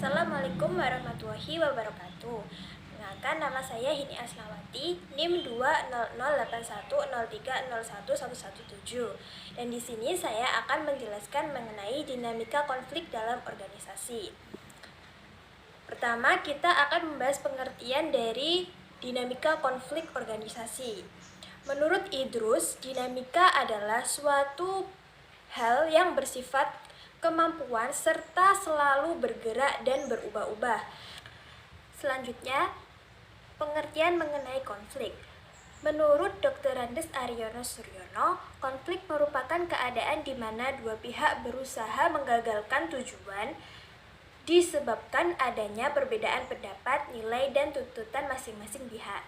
Assalamualaikum warahmatullahi wabarakatuh. Perkenalkan, nama saya Hini Asnawati, NIM 2008103011117. Dan di sini saya akan menjelaskan mengenai dinamika konflik dalam organisasi. Pertama, kita akan membahas pengertian dari dinamika konflik organisasi. Menurut Idrus, dinamika adalah suatu hal yang bersifat kemampuan serta selalu bergerak dan berubah-ubah. Selanjutnya, pengertian mengenai konflik. Menurut Dr. Andes Aryono Suryono, konflik merupakan keadaan di mana dua pihak berusaha menggagalkan tujuan disebabkan adanya perbedaan pendapat, nilai, dan tuntutan masing-masing pihak.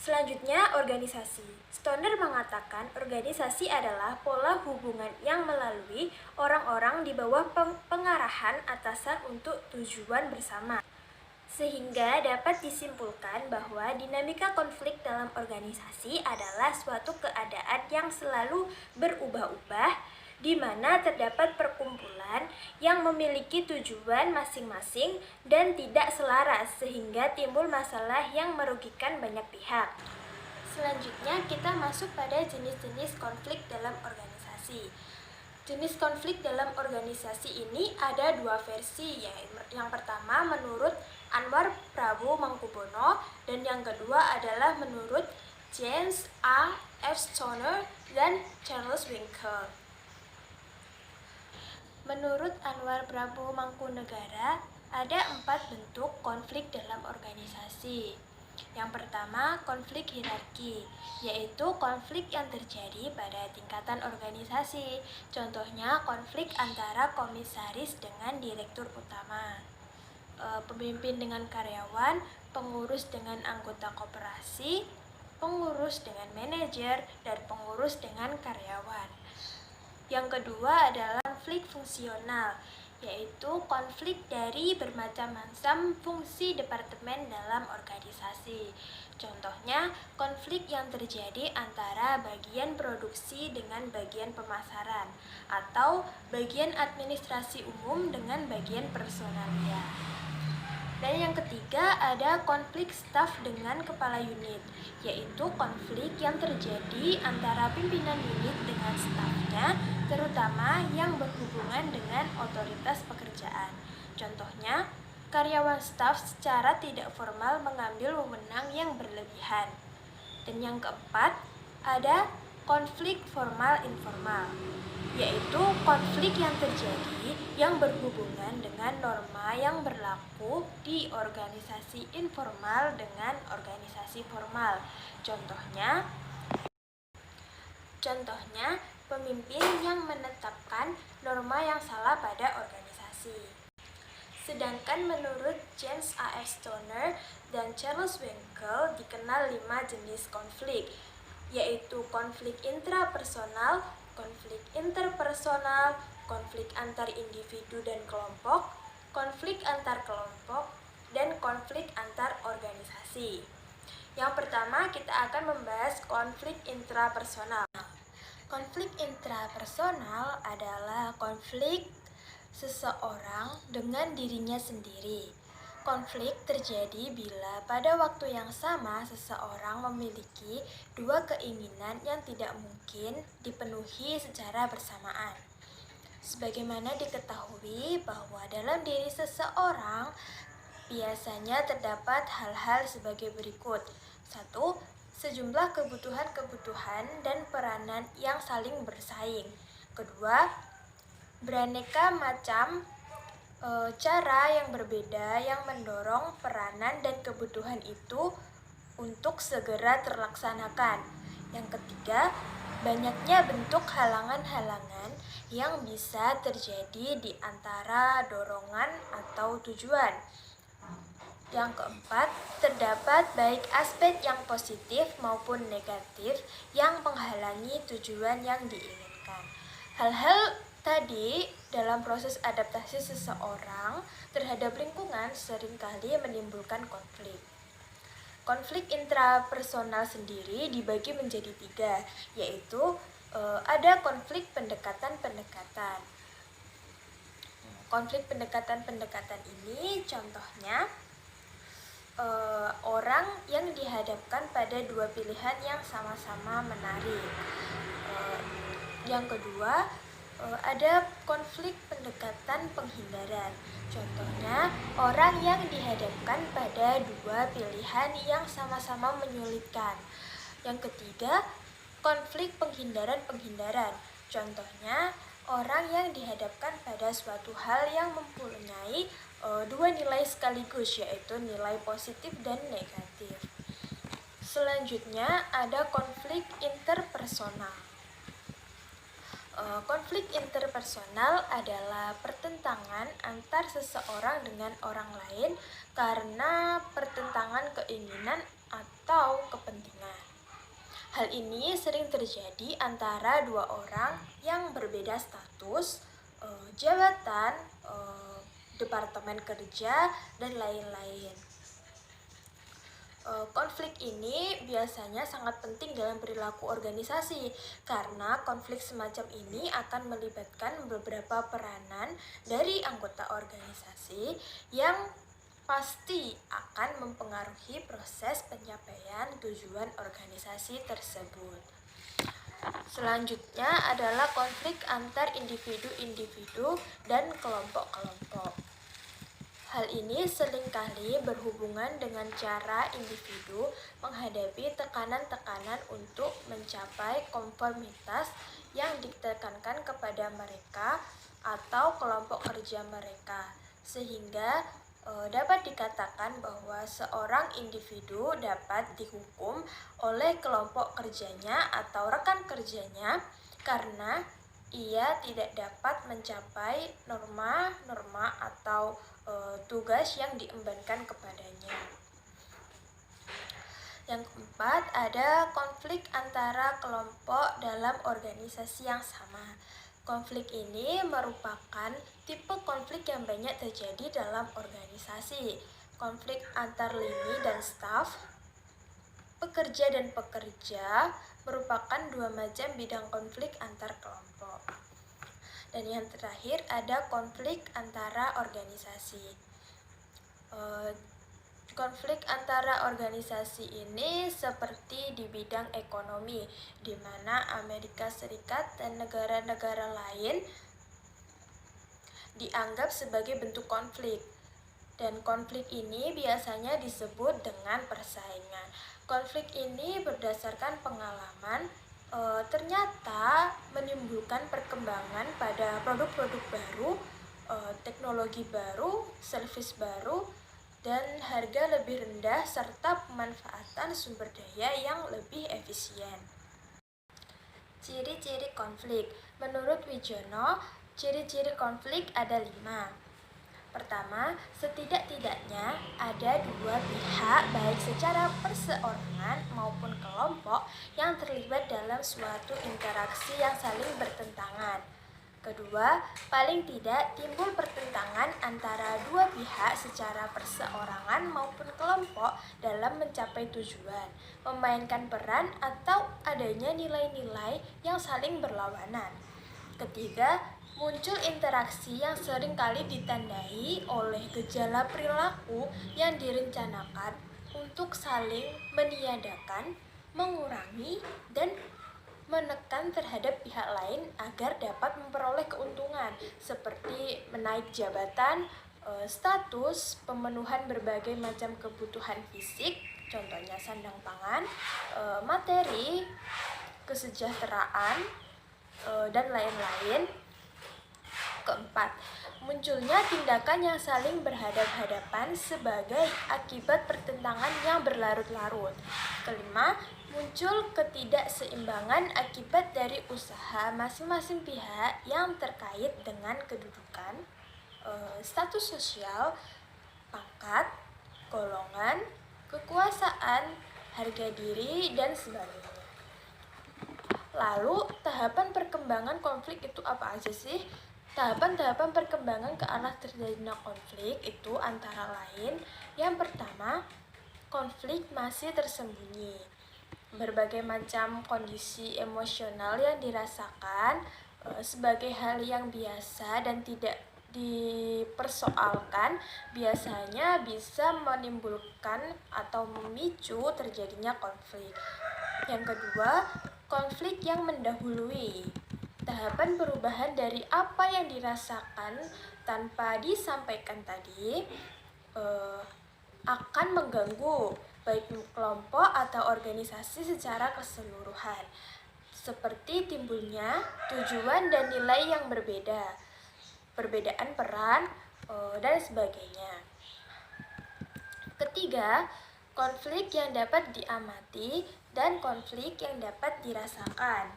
Selanjutnya, organisasi. Stoner mengatakan organisasi adalah pola hubungan yang melalui orang-orang di bawah pengarahan atasan untuk tujuan bersama. Sehingga dapat disimpulkan bahwa dinamika konflik dalam organisasi adalah suatu keadaan yang selalu berubah-ubah, di mana terdapat perkumpulan yang memiliki tujuan masing-masing dan tidak selaras sehingga timbul masalah yang merugikan banyak pihak. Selanjutnya kita masuk pada jenis-jenis konflik dalam organisasi. Jenis konflik dalam organisasi ini ada dua versi, yang pertama menurut Anwar Prabu Mangkubono dan yang kedua adalah menurut James A. F. Stoner dan Charles Winkel. Menurut Anwar Prabu Mangkunegara, ada 4 bentuk konflik dalam organisasi. Yang pertama, konflik hierarki, yaitu konflik yang terjadi pada tingkatan organisasi. Contohnya, konflik antara komisaris dengan direktur utama, pemimpin dengan karyawan, pengurus dengan anggota koperasi, pengurus dengan manajer, dan pengurus dengan karyawan. Yang kedua adalah konflik fungsional, yaitu konflik dari bermacam-macam fungsi departemen dalam organisasi. Contohnya, konflik yang terjadi antara bagian produksi dengan bagian pemasaran, atau bagian administrasi umum dengan bagian personalia. Dan yang ketiga ada konflik staf dengan kepala unit, yaitu konflik yang terjadi antara pimpinan unit dengan stafnya, terutama yang berhubungan dengan otoritas pekerjaan. Contohnya, karyawan staf secara tidak formal mengambil wewenang yang berlebihan. Dan yang keempat, ada konflik formal-informal, yaitu konflik yang terjadi yang berhubungan dengan norma yang berlaku di organisasi informal dengan organisasi formal. Contohnya, pemimpin yang menetapkan norma yang salah pada organisasi. Sedangkan menurut James A. F. Stoner dan Charles Winkel dikenal 5 jenis konflik, yaitu konflik intrapersonal, konflik interpersonal, konflik antar individu dan kelompok, konflik antar kelompok, dan konflik antar organisasi. Yang pertama, kita akan membahas konflik intrapersonal. Konflik intrapersonal adalah konflik seseorang dengan dirinya sendiri. Konflik terjadi bila pada waktu yang sama seseorang memiliki dua keinginan yang tidak mungkin dipenuhi secara bersamaan. Sebagaimana diketahui bahwa dalam diri seseorang biasanya terdapat hal-hal sebagai berikut. 1. Sejumlah kebutuhan-kebutuhan dan peranan yang saling bersaing. Kedua, beraneka macam cara yang berbeda yang mendorong peranan dan kebutuhan itu untuk segera terlaksanakan. Yang ketiga, banyaknya bentuk halangan-halangan yang bisa terjadi di antara dorongan atau tujuan. Yang keempat, terdapat baik aspek yang positif maupun negatif yang menghalangi tujuan yang diinginkan. Hal-hal tadi dalam proses adaptasi seseorang terhadap lingkungan seringkali menimbulkan konflik. Konflik intrapersonal sendiri dibagi menjadi 3, yaitu ada konflik pendekatan-pendekatan. konflik pendekatan-pendekatan ini contohnya orang yang dihadapkan pada dua pilihan yang sama-sama menarik. Yang kedua, ada konflik pendekatan penghindaran. Contohnya, orang yang dihadapkan pada dua pilihan yang sama-sama menyulitkan. Yang ketiga, konflik penghindaran-penghindaran. Contohnya, orang yang dihadapkan pada suatu hal yang mempunyai dua nilai sekaligus, yaitu nilai positif dan negatif. Selanjutnya ada konflik interpersonal. Konflik interpersonal adalah pertentangan antar seseorang dengan orang lain karena pertentangan keinginan atau kepentingan. Hal ini sering terjadi antara dua orang yang berbeda status, jabatan, departemen kerja, dan lain-lain. Konflik ini biasanya sangat penting dalam perilaku organisasi karena konflik semacam ini akan melibatkan beberapa peranan dari anggota organisasi yang pasti akan mempengaruhi proses pencapaian tujuan organisasi tersebut. Selanjutnya adalah konflik antar individu-individu dan kelompok-kelompok. Hal ini seringkali berhubungan dengan cara individu menghadapi tekanan-tekanan untuk mencapai konformitas yang ditekankan kepada mereka atau kelompok kerja mereka, sehingga dapat dikatakan bahwa seorang individu dapat dihukum oleh kelompok kerjanya atau rekan kerjanya karena ia tidak dapat mencapai norma-norma atau tugas yang diembankan kepadanya. Yang keempat, ada konflik antara kelompok dalam organisasi yang sama. Konflik ini merupakan tipe konflik yang banyak terjadi dalam organisasi. Konflik antar lini dan staf, pekerja dan pekerja merupakan dua macam bidang konflik antar kelompok. Dan yang terakhir ada konflik antara organisasi. Konflik antara organisasi ini seperti di bidang ekonomi, di mana Amerika Serikat dan negara-negara lain dianggap sebagai bentuk konflik. Dan konflik ini biasanya disebut dengan persaingan. Konflik ini berdasarkan pengalaman ternyata menimbulkan perkembangan pada produk-produk baru, teknologi baru, servis baru, dan harga lebih rendah serta pemanfaatan sumber daya yang lebih efisien. Ciri-ciri konflik. Menurut Wijono, ciri-ciri konflik ada 5. Pertama, setidak-tidaknya ada dua pihak baik secara perseorangan maupun kelompok yang terlibat dalam suatu interaksi yang saling bertentangan. Kedua, paling tidak timbul pertentangan antara dua pihak secara perseorangan maupun kelompok dalam mencapai tujuan, memainkan peran atau adanya nilai-nilai yang saling berlawanan. Ketiga, muncul interaksi yang seringkali ditandai oleh gejala perilaku yang direncanakan untuk saling meniadakan, mengurangi, dan menekan terhadap pihak lain agar dapat memperoleh keuntungan seperti menaik jabatan, status, pemenuhan berbagai macam kebutuhan fisik, contohnya sandang pangan, materi, kesejahteraan, dan lain-lain. Keempat, munculnya tindakan yang saling berhadap-hadapan sebagai akibat pertentangan yang berlarut-larut. Kelima, muncul ketidakseimbangan akibat dari usaha masing-masing pihak yang terkait dengan kedudukan, status sosial, pangkat, golongan, kekuasaan, harga diri, dan sebagainya. Lalu, tahapan perkembangan konflik itu apa aja sih? Tahapan-tahapan perkembangan ke arah terjadinya konflik itu antara lain, yang pertama, konflik masih tersembunyi. Berbagai macam kondisi emosional yang dirasakan sebagai hal yang biasa dan tidak dipersoalkan biasanya bisa menimbulkan atau memicu terjadinya konflik. Yang kedua, konflik yang mendahului. Tahapan perubahan dari apa yang dirasakan tanpa disampaikan tadi akan mengganggu baik kelompok atau organisasi secara keseluruhan, seperti timbulnya tujuan dan nilai yang berbeda, perbedaan peran, dan sebagainya. Ketiga, konflik yang dapat diamati dan konflik yang dapat dirasakan.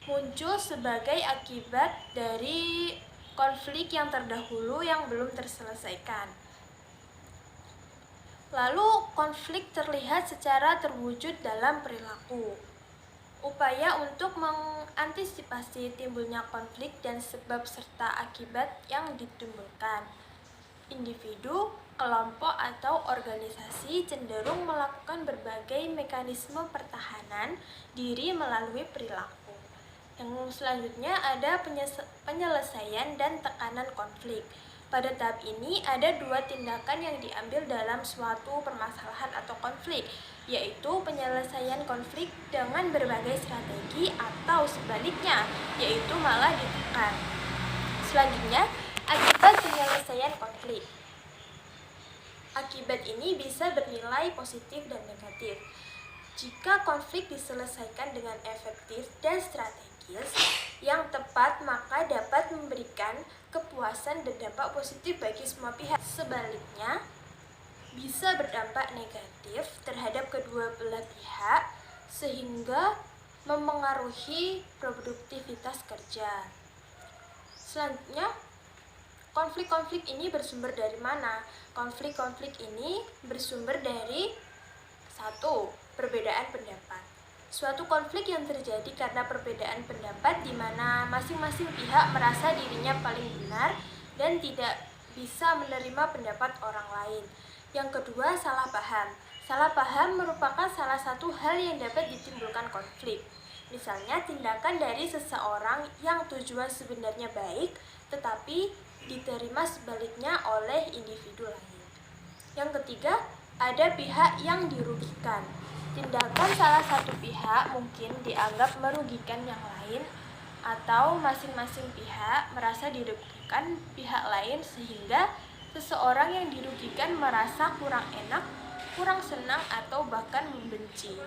Muncul sebagai akibat dari konflik yang terdahulu yang belum terselesaikan. Lalu, konflik terlihat secara terwujud dalam perilaku. Upaya untuk mengantisipasi timbulnya konflik dan sebab serta akibat yang ditimbulkan. Individu, kelompok, atau organisasi cenderung melakukan berbagai mekanisme pertahanan diri melalui perilaku. Yang selanjutnya ada penyelesaian dan tekanan konflik. Pada tahap ini ada dua tindakan yang diambil dalam suatu permasalahan atau konflik, yaitu penyelesaian konflik dengan berbagai strategi atau sebaliknya, yaitu malah ditekan. Selanjutnya, akibat penyelesaian konflik. Akibat ini bisa bernilai positif dan negatif. Jika konflik diselesaikan dengan efektif dan strategis yang tepat, maka dapat memberikan kepuasan dan dampak positif bagi semua pihak. Sebaliknya, bisa berdampak negatif terhadap kedua belah pihak sehingga memengaruhi produktivitas kerja. Selanjutnya, konflik-konflik ini bersumber dari mana? Konflik-konflik ini bersumber dari 1. Perbedaan pendapat. Suatu konflik yang terjadi karena perbedaan pendapat di mana masing-masing pihak merasa dirinya paling benar dan tidak bisa menerima pendapat orang lain. Yang kedua, salah paham. Salah paham merupakan salah satu hal yang dapat ditimbulkan konflik. Misalnya, tindakan dari seseorang yang tujuan sebenarnya baik, tetapi diterima sebaliknya oleh individu lain. Yang ketiga, ada pihak yang dirugikan. Tindakan salah satu pihak mungkin dianggap merugikan yang lain, atau masing-masing pihak merasa dirugikan pihak lain sehingga seseorang yang dirugikan merasa kurang enak, kurang senang, atau bahkan membenci.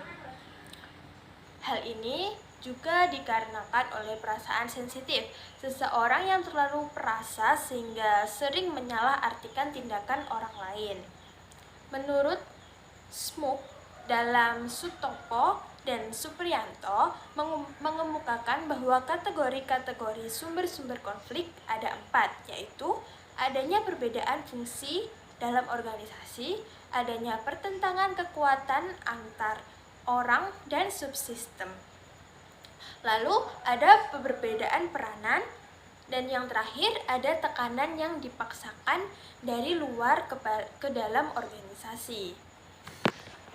Hal ini juga dikarenakan oleh perasaan sensitif. Seseorang yang terlalu perasa sehingga sering menyalahartikan tindakan orang lain. Menurut Smook, dalam Sutopo dan Supriyanto mengemukakan bahwa kategori-kategori sumber-sumber konflik ada 4, yaitu adanya perbedaan fungsi dalam organisasi, adanya pertentangan kekuatan antar orang dan subsistem. Lalu ada perbedaan peranan, dan yang terakhir ada tekanan yang dipaksakan dari luar ke dalam organisasi.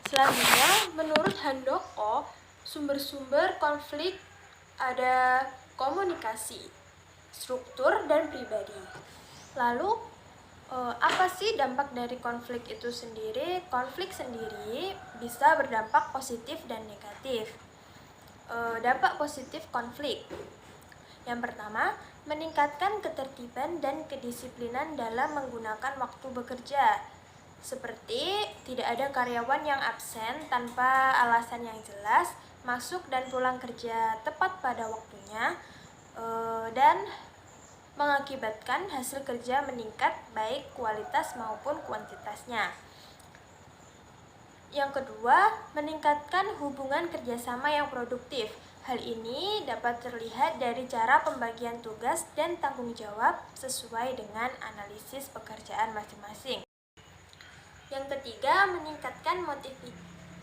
Selanjutnya, menurut Handoko, sumber-sumber konflik ada komunikasi, struktur, dan pribadi. Lalu, apa sih dampak dari konflik itu sendiri? Konflik sendiri bisa berdampak positif dan negatif. Dampak positif konflik. Yang pertama, meningkatkan ketertiban dan kedisiplinan dalam menggunakan waktu bekerja. Seperti tidak ada karyawan yang absen tanpa alasan yang jelas, masuk dan pulang kerja tepat pada waktunya, dan mengakibatkan hasil kerja meningkat baik kualitas maupun kuantitasnya. Yang kedua, meningkatkan hubungan kerjasama yang produktif. Hal ini dapat terlihat dari cara pembagian tugas dan tanggung jawab sesuai dengan analisis pekerjaan masing-masing. Yang ketiga, meningkatkan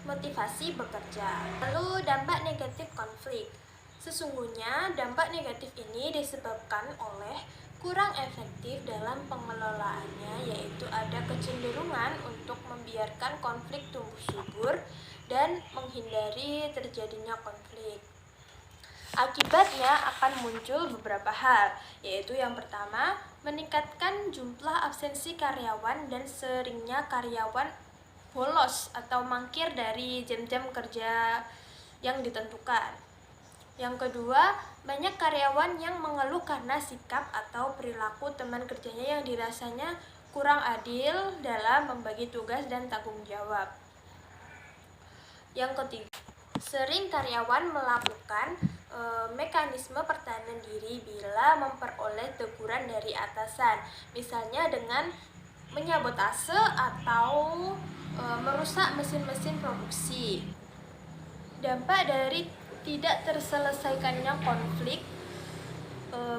motivasi bekerja. Lalu, dampak negatif konflik. Sesungguhnya, dampak negatif ini disebabkan oleh kurang efektif dalam pengelolaannya, yaitu ada kecenderungan untuk membiarkan konflik tumbuh subur dan menghindari terjadinya konflik. Akibatnya akan muncul beberapa hal, yaitu yang pertama, meningkatkan jumlah absensi karyawan dan seringnya karyawan bolos atau mangkir dari jam-jam kerja yang ditentukan. Yang kedua, banyak karyawan yang mengeluh karena sikap atau perilaku teman kerjanya yang dirasanya kurang adil dalam membagi tugas dan tanggung jawab. Yang ketiga, sering karyawan melakukan mekanisme pertahanan diri bila memperoleh teguran dari atasan, misalnya dengan menyabotase atau merusak mesin-mesin produksi. Dampak dari tidak terselesaikannya konflik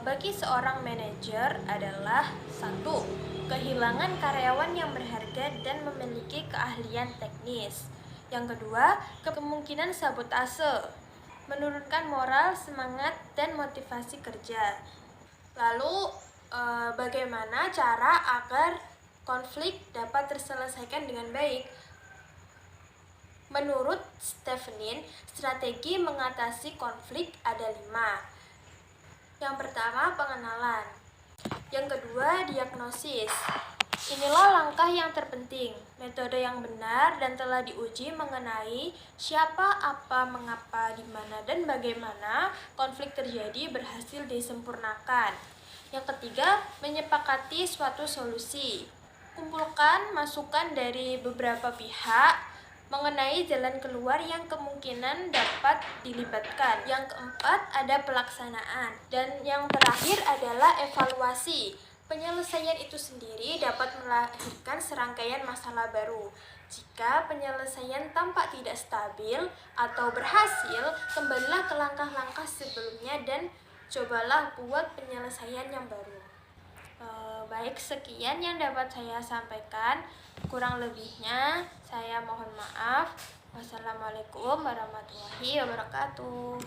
bagi seorang manajer adalah satu, kehilangan karyawan yang berharga dan memiliki keahlian teknis. Yang kedua, kemungkinan sabotase, menurunkan moral, semangat, dan motivasi kerja. Lalu, bagaimana cara agar konflik dapat terselesaikan dengan baik? Menurut Stefanin, strategi mengatasi konflik ada 5. Yang pertama, pengenalan. Yang kedua, diagnosis. Inilah langkah yang terpenting, metode yang benar dan telah diuji mengenai siapa, apa, mengapa, di mana, dan bagaimana konflik terjadi berhasil disempurnakan. Yang ketiga, menyepakati suatu solusi. Kumpulkan masukan dari beberapa pihak mengenai jalan keluar yang kemungkinan dapat dilibatkan. Yang keempat, ada pelaksanaan. Dan yang terakhir adalah evaluasi. Penyelesaian itu sendiri dapat melahirkan serangkaian masalah baru. Jika penyelesaian tampak tidak stabil atau berhasil, kembalilah ke langkah-langkah sebelumnya dan cobalah buat penyelesaian yang baru. Baik, sekian yang dapat saya sampaikan. Kurang lebihnya saya mohon maaf. Wassalamualaikum warahmatullahi wabarakatuh.